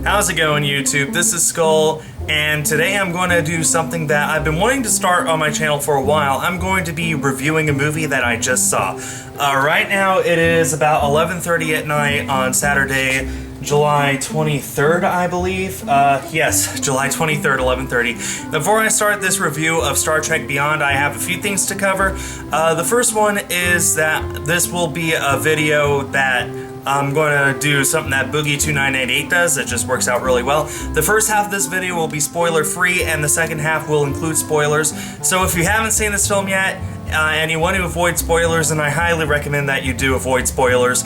How's it going, YouTube? This is Skull, and today I'm going to do something that I've been wanting to start on my channel for a while. I'm going to be reviewing a movie that I just saw. Right now it is about 11:30 at night on Saturday, July 23rd, I believe. Yes, July 23rd, 11:30. Before I start this review of Star Trek Beyond, I have a few things to cover. The first one is that this will be a video that I'm going to do something that Boogie2988 does. It just works out really well. The first half of this video will be spoiler free, and the second half will include spoilers. So if you haven't seen this film yet, and you want to avoid spoilers, and I highly recommend that you do avoid spoilers,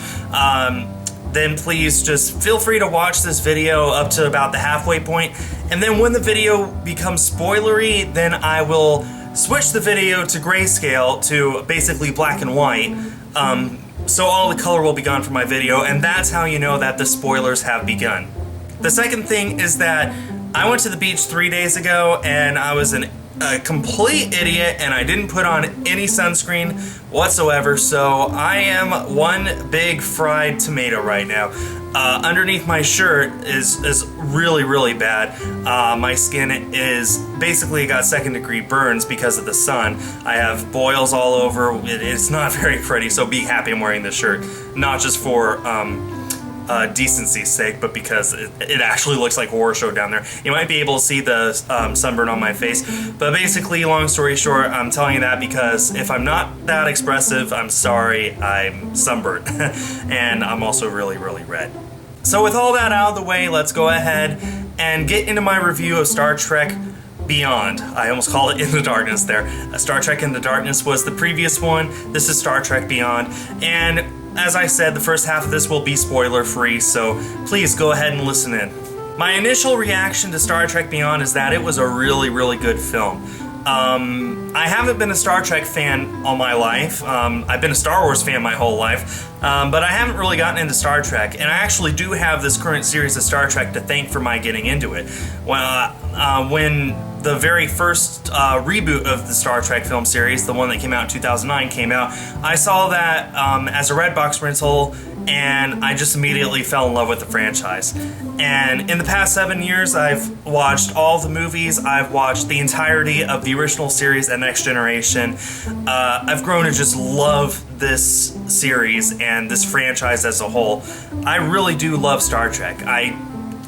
then please just feel free to watch this video up to about the halfway point, and then when the video becomes spoilery, then I will switch the video to grayscale, to basically black and white, so all the color will be gone from my video, and that's how you know that the spoilers have begun. The second thing is that I went to the beach 3 days ago, and I was a complete idiot, and I didn't put on any sunscreen whatsoever, so I am one big fried tomato right now. Underneath my shirt is really bad. My skin is basically got second-degree burns because of the sun. I have boils all over. It's not very pretty, so be happy I'm wearing this shirt. Not just for decency's sake, but because it actually looks like a horror show down there. You might be able to see the sunburn on my face, but basically, long story short, I'm telling you that because if I'm not that expressive, I'm sorry, I'm sunburned. And I'm also really red. So with all that out of the way, let's go ahead and get into my review of Star Trek Beyond. I almost called it In the Darkness there. Star Trek In the Darkness was the previous one. This is Star Trek Beyond, and as I said, the first half of this will be spoiler-free, so please go ahead and listen in. My initial reaction to Star Trek Beyond is that it was a really good film. I haven't been a Star Trek fan all my life. I've been a Star Wars fan my whole life, but I haven't really gotten into Star Trek, and I actually do have this current series of Star Trek to thank for my getting into it. Well, when the very first reboot of the Star Trek film series, the one that came out in 2009, came out, I saw that as a Redbox rental, and I just immediately fell in love with the franchise. And in the past 7 years, I've watched all the movies, I've watched the entirety of the original series and Next Generation. I've grown to just love this series and this franchise as a whole. I really do love Star Trek. I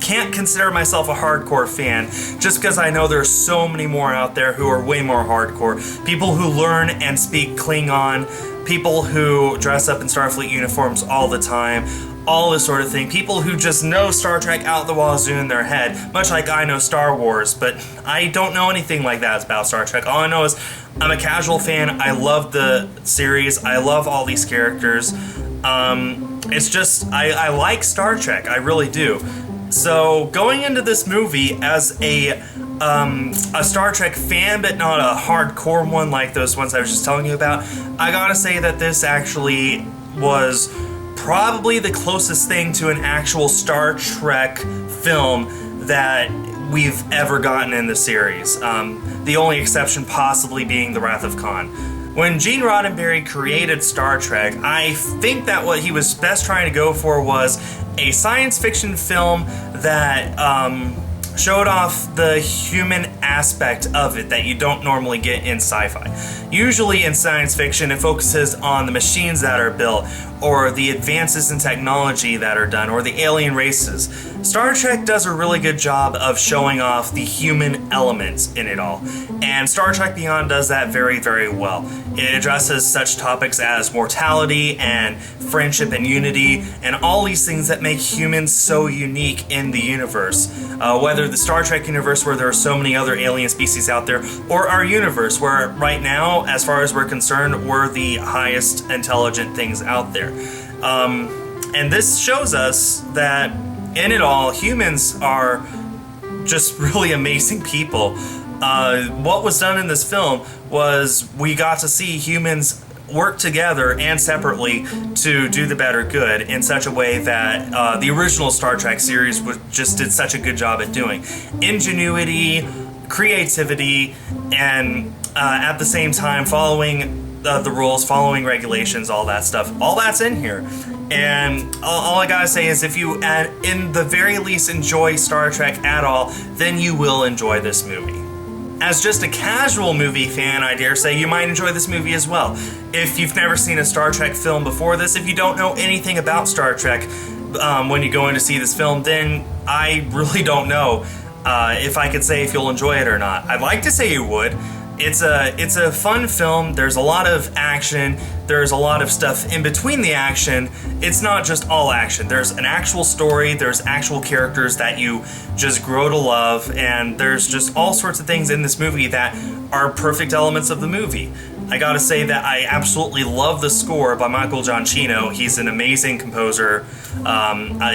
can't consider myself a hardcore fan just because I know there's so many more out there who are way more hardcore. People who learn and speak Klingon, people who dress up in Starfleet uniforms all the time, all this sort of thing. People who just know Star Trek out the wazoo in their head, much like I know Star Wars, but I don't know anything like that about Star Trek. All I know is I'm a casual fan. I love the series. I love all these characters. It's just, I like Star Trek. I really do. So going into this movie as a Star Trek fan, but not a hardcore one like those ones I was just telling you about, I gotta say that this actually was probably the closest thing to an actual Star Trek film that we've ever gotten in the series. The only exception possibly being The Wrath of Khan. When Gene Roddenberry created Star Trek, I think that what he was best trying to go for was a science fiction film that showed off the human aspect of it that you don't normally get in sci-fi. Usually in science fiction, it focuses on the machines that are built, or the advances in technology that are done, or the alien races. Star Trek does a really good job of showing off the human elements in it all, and Star Trek Beyond does that very well. It addresses such topics as mortality and friendship and unity, and all these things that make humans so unique in the universe. Whether the Star Trek universe, where there are so many other alien species out there, or our universe, where right now, as far as we're concerned, we're the highest intelligent things out there. And this shows us that in it all, humans are just really amazing people. What was done in this film was we got to see humans work together and separately to do the better good in such a way that the original Star Trek series just did such a good job at doing. Ingenuity, creativity, and at the same time following the rules, following regulations, all that stuff. All that's in here. And all I gotta say is if you, in the very least, enjoy Star Trek at all, then you will enjoy this movie. As just a casual movie fan, I dare say you might enjoy this movie as well. If you've never seen a Star Trek film before this, if you don't know anything about Star Trek when you go in to see this film, then I really don't know if I could say if you'll enjoy it or not. I'd like to say you would. It's a fun film. There's a lot of action. There's a lot of stuff in between the action. It's not just all action. There's an actual story. There's actual characters that you just grow to love, and there's just all sorts of things in this movie that are perfect elements of the movie. I gotta say that I absolutely love the score by Michael Giacchino. He's an amazing composer.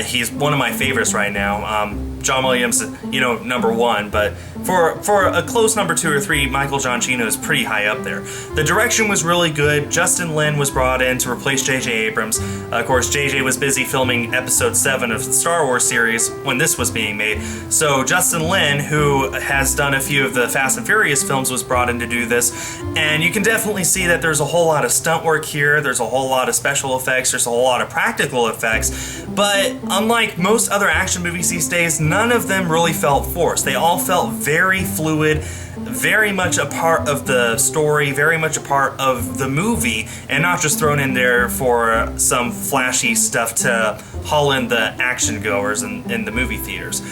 He's one of my favorites right now. John Williams, number one, but for a close number 2 or 3, Michael Giacchino is pretty high up there. The direction was really good. Justin Lin was brought in to replace J.J. Abrams. Of course, J.J. was busy filming Episode 7 of the Star Wars series when this was being made. So Justin Lin, who has done a few of the Fast and Furious films, was brought in to do this. And you can definitely see that there's a whole lot of stunt work here. There's a whole lot of special effects. There's a whole lot of practical effects. But unlike most other action movies these days, none of them really felt forced. They all felt very fluid, very much a part of the story, very much a part of the movie, and not just thrown in there for some flashy stuff to haul in the action goers in the movie theaters.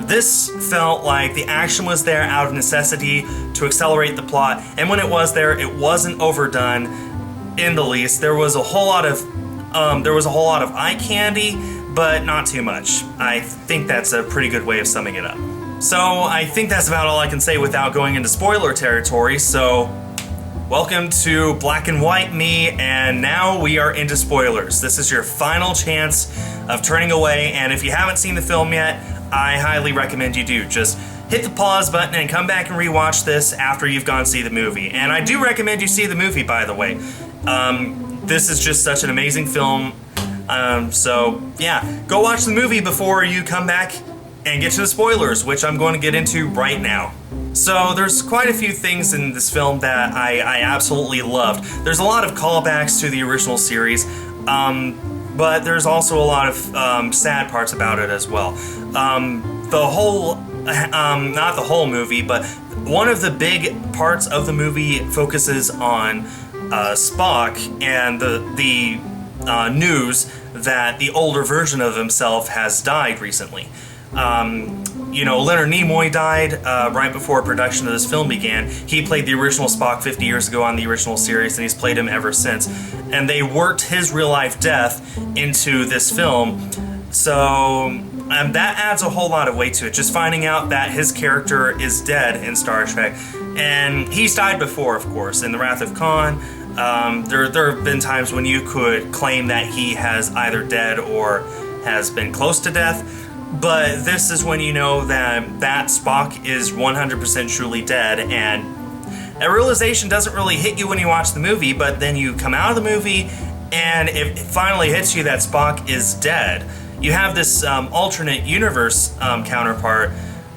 This felt like the action was there out of necessity to accelerate the plot, and when it was there, it wasn't overdone in the least. There was a whole lot of eye candy, but not too much. I think that's a pretty good way of summing it up. So I think that's about all I can say without going into spoiler territory, so welcome to Black and White me, and now we are into spoilers. This is your final chance of turning away, and if you haven't seen the film yet, I highly recommend you do. Just hit the pause button and come back and rewatch this after you've gone see the movie. And I do recommend you see the movie, by the way. This is just such an amazing film. So yeah, go watch the movie before you come back and get to the spoilers, which I'm going to get into right now. So there's quite a few things in this film that I absolutely loved. There's a lot of callbacks to the original series, but there's also a lot of sad parts about it as well. The whole, not the whole movie, but one of the big parts of the movie focuses on Spock and the news that the older version of himself has died recently. Leonard Nimoy died right before production of this film began. He played the original Spock 50 years ago on the original series, and he's played him ever since. And they worked his real-life death into this film, so that adds a whole lot of weight to it. Just finding out that his character is dead in Star Trek, and he's died before, of course, in The Wrath of Khan. There have been times when you could claim that he has either dead or has been close to death. But this is when you know that Spock is 100% truly dead, and that realization doesn't really hit you when you watch the movie, but then you come out of the movie and it finally hits you that Spock is dead. You have this alternate universe counterpart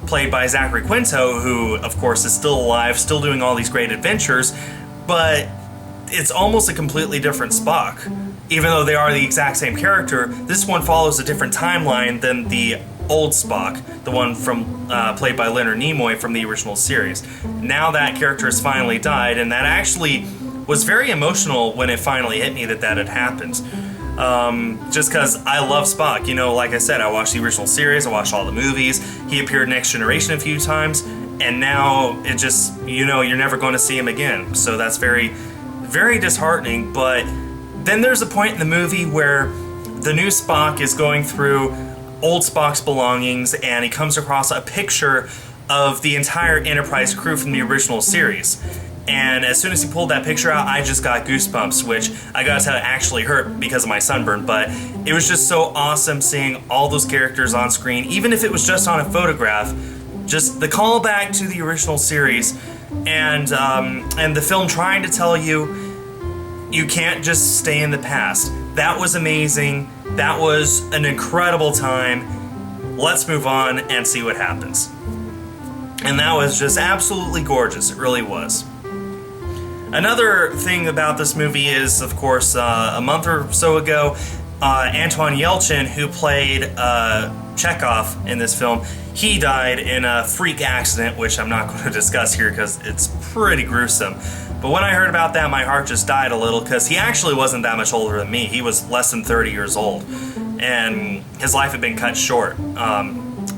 played by Zachary Quinto, who of course is still alive, still doing all these great adventures, but it's almost a completely different Spock. Even though they are the exact same character, this one follows a different timeline than the old Spock, the one from played by Leonard Nimoy from the original series. Now that character has finally died, and that actually was very emotional when it finally hit me that had happened. Just because I love Spock. Like I said, I watched the original series, I watched all the movies, he appeared in Next Generation a few times, and now it just, you're never going to see him again. So that's very, very disheartening, but then there's a point in the movie where the new Spock is going through old Spock's belongings, and he comes across a picture of the entire Enterprise crew from the original series. And as soon as he pulled that picture out, I just got goosebumps, which I gotta tell you actually hurt because of my sunburn, but it was just so awesome seeing all those characters on screen, even if it was just on a photograph. Just the callback to the original series, and the film trying to tell you you can't just stay in the past. That was amazing. That was an incredible time. Let's move on and see what happens. And that was just absolutely gorgeous. It really was. Another thing about this movie is, of course, a month or so ago, Anton Yelchin, who played Chekhov in this film, he died in a freak accident, which I'm not going to discuss here because it's pretty gruesome. But when I heard about that, my heart just died a little, because he actually wasn't that much older than me. He was less than 30 years old, and his life had been cut short.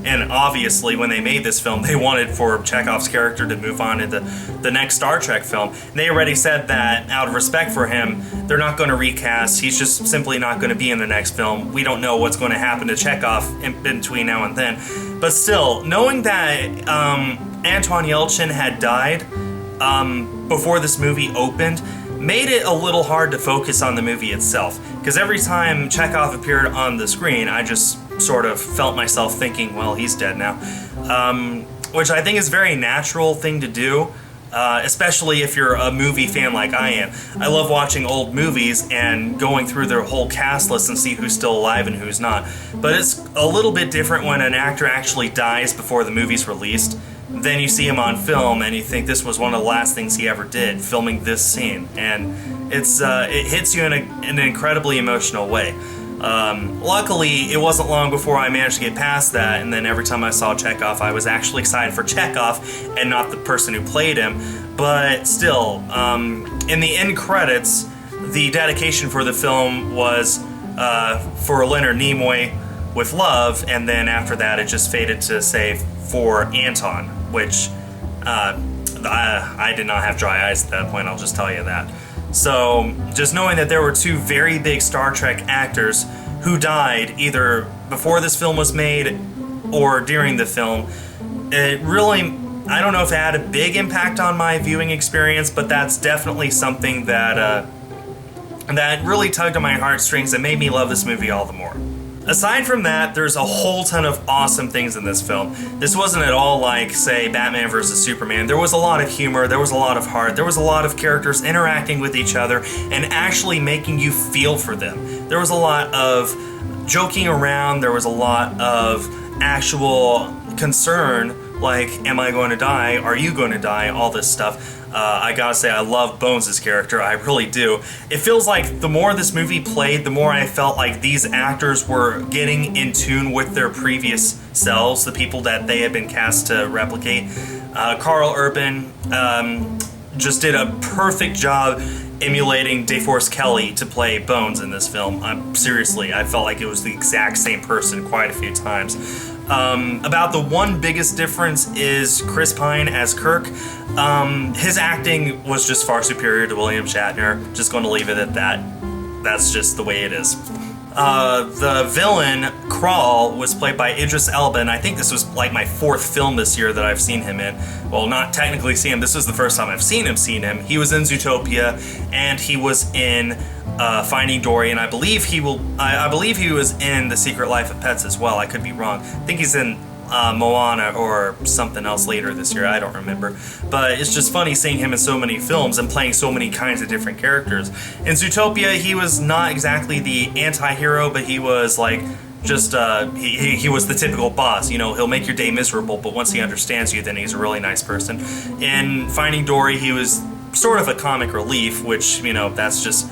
And obviously, when they made this film, they wanted for Chekhov's character to move on into the next Star Trek film. They already said that, out of respect for him, they're not going to recast. He's just simply not going to be in the next film. We don't know what's going to happen to Chekhov in between now and then. But still, knowing that Anton Yelchin had died before this movie opened made it a little hard to focus on the movie itself. Because every time Chekhov appeared on the screen, I just sort of felt myself thinking, well, he's dead now. Which I think is a very natural thing to do, especially if you're a movie fan like I am. I love watching old movies and going through their whole cast list and see who's still alive and who's not. But it's a little bit different when an actor actually dies before the movie's released. Then you see him on film and you think this was one of the last things he ever did, filming this scene. And it hits you in an incredibly emotional way. Luckily, it wasn't long before I managed to get past that, and then every time I saw Chekhov, I was actually excited for Chekhov and not the person who played him. But still, in the end credits, the dedication for the film was for Leonard Nimoy with love, and then after that, it just faded to say for Anton, which I did not have dry eyes at that point, I'll just tell you that. So, just knowing that there were two very big Star Trek actors who died either before this film was made or during the film, it really, I don't know if it had a big impact on my viewing experience, but that's definitely something that really tugged on my heartstrings and made me love this movie all the more. Aside from that, there's a whole ton of awesome things in this film. This wasn't at all like, say, Batman vs. Superman. There was a lot of humor, there was a lot of heart, there was a lot of characters interacting with each other and actually making you feel for them. There was a lot of joking around, there was a lot of actual concern, like, am I going to die? Are you going to die? All this stuff. I gotta say, I love Bones' character, I really do. It feels like the more this movie played, the more I felt like these actors were getting in tune with their previous selves, the people that they had been cast to replicate. Carl Urban just did a perfect job emulating DeForest Kelley to play Bones in this film. Seriously, I felt like it was the exact same person quite a few times. About the one biggest difference is Chris Pine as Kirk. His acting was just far superior to William Shatner. Just going to leave it at that. That's just the way it is. The villain, Krall, was played by Idris Elba, and I think this was like my fourth film this year that I've seen him in. Well, not technically seen him, this was the first time I've seen him. He was in Zootopia, and he was in Finding Dory, and I believe he was in The Secret Life of Pets as well. I could be wrong. I think he's in Moana or something else later this year, I don't remember. But it's just funny seeing him in so many films and playing so many kinds of different characters. In Zootopia, he was not exactly the anti-hero, but he was like just he was the typical boss. You know, he'll make your day miserable, but once he understands you, then he's a really nice person. In Finding Dory, he was sort of a comic relief, which, you know, that's just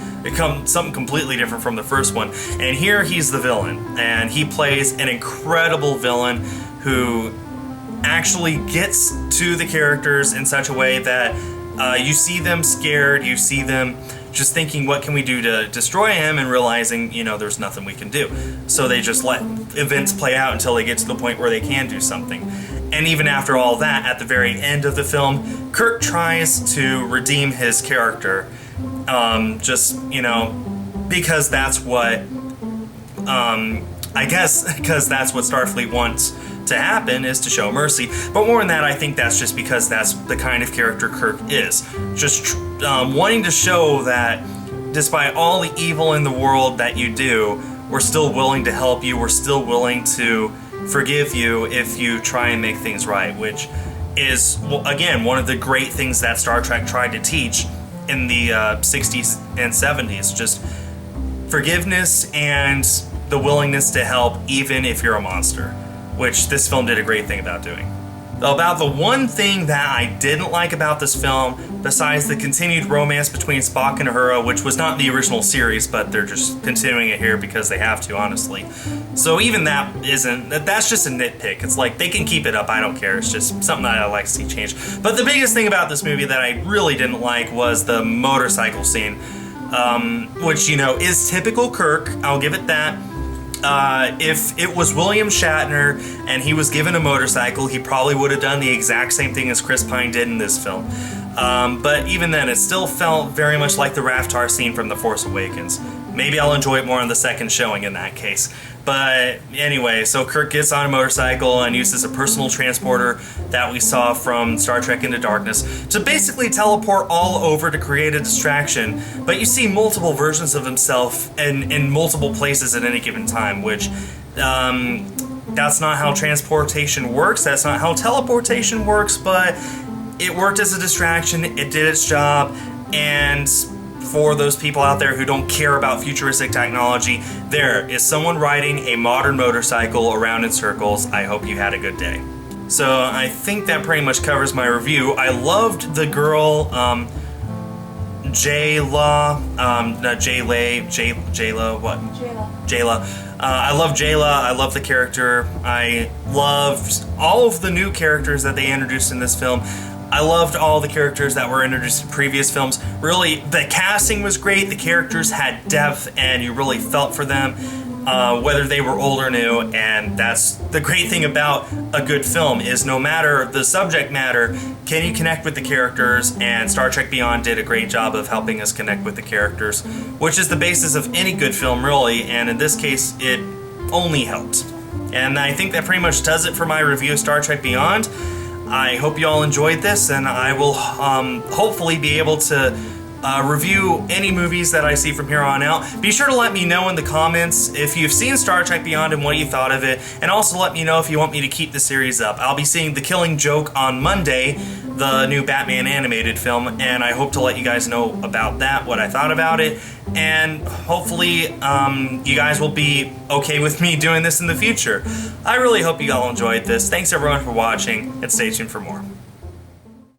something completely different from the first one. And here he's the villain, and he plays an incredible villain who actually gets to the characters in such a way that you see them scared, you see them just thinking, what can we do to destroy him, and realizing, you know, there's nothing we can do. So they just let events play out until they get to the point where they can do something. And even after all that, at the very end of the film, Kirk tries to redeem his character, just, you know, because that's what, I guess, because that's what Starfleet wants to happen, is to show mercy. But more than that, I think that's just because that's the kind of character Kirk is. Just wanting to show that despite all the evil in the world that you do, we're still willing to help you, we're still willing to forgive you if you try and make things right, which is, again, one of the great things that Star Trek tried to teach in the 60s and 70s. Just forgiveness and the willingness to help even if you're a monster, which this film did a great thing about doing. About the one thing that I didn't like about this film, besides the continued romance between Spock and Uhura, which was not in the original series, but they're just continuing it here because they have to, honestly. So even that's just a nitpick. It's like, they can keep it up, I don't care. It's just something that I like to see change. But the biggest thing about this movie that I really didn't like was the motorcycle scene, which, you know, is typical Kirk, I'll give it that. If it was William Shatner and he was given a motorcycle, he probably would have done the exact same thing as Chris Pine did in this film. But even then, it still felt very much like the Raftar scene from The Force Awakens. Maybe I'll enjoy it more on the second showing in that case. But anyway, so Kirk gets on a motorcycle and uses a personal transporter that we saw from Star Trek Into Darkness to basically teleport all over to create a distraction. But you see multiple versions of himself in multiple places at any given time, which that's not how transportation works. That's not how teleportation works, but it worked as a distraction. It did its job. And for those people out there who don't care about futuristic technology, there is someone riding a modern motorcycle around in circles. I hope you had a good day. So I think that pretty much covers my review. I loved the girl, Jayla, I love Jayla. I love the character. I loved all of the new characters that they introduced in this film. I loved all the characters that were introduced in previous films. Really, the casting was great. The characters had depth, and you really felt for them, whether they were old or new. And that's the great thing about a good film, is no matter the subject matter, can you connect with the characters? And Star Trek Beyond did a great job of helping us connect with the characters, which is the basis of any good film, really. And in this case, it only helped. And I think that pretty much does it for my review of Star Trek Beyond. I hope you all enjoyed this, and I will hopefully be able to review any movies that I see from here on out. Be sure to let me know in the comments if you've seen Star Trek Beyond and what you thought of it, and also let me know if you want me to keep the series up. I'll be seeing The Killing Joke on Monday, the new Batman animated film, and I hope to let you guys know about that, what I thought about it, and hopefully you guys will be okay with me doing this in the future. I really hope you all enjoyed this. Thanks everyone for watching, and stay tuned for more.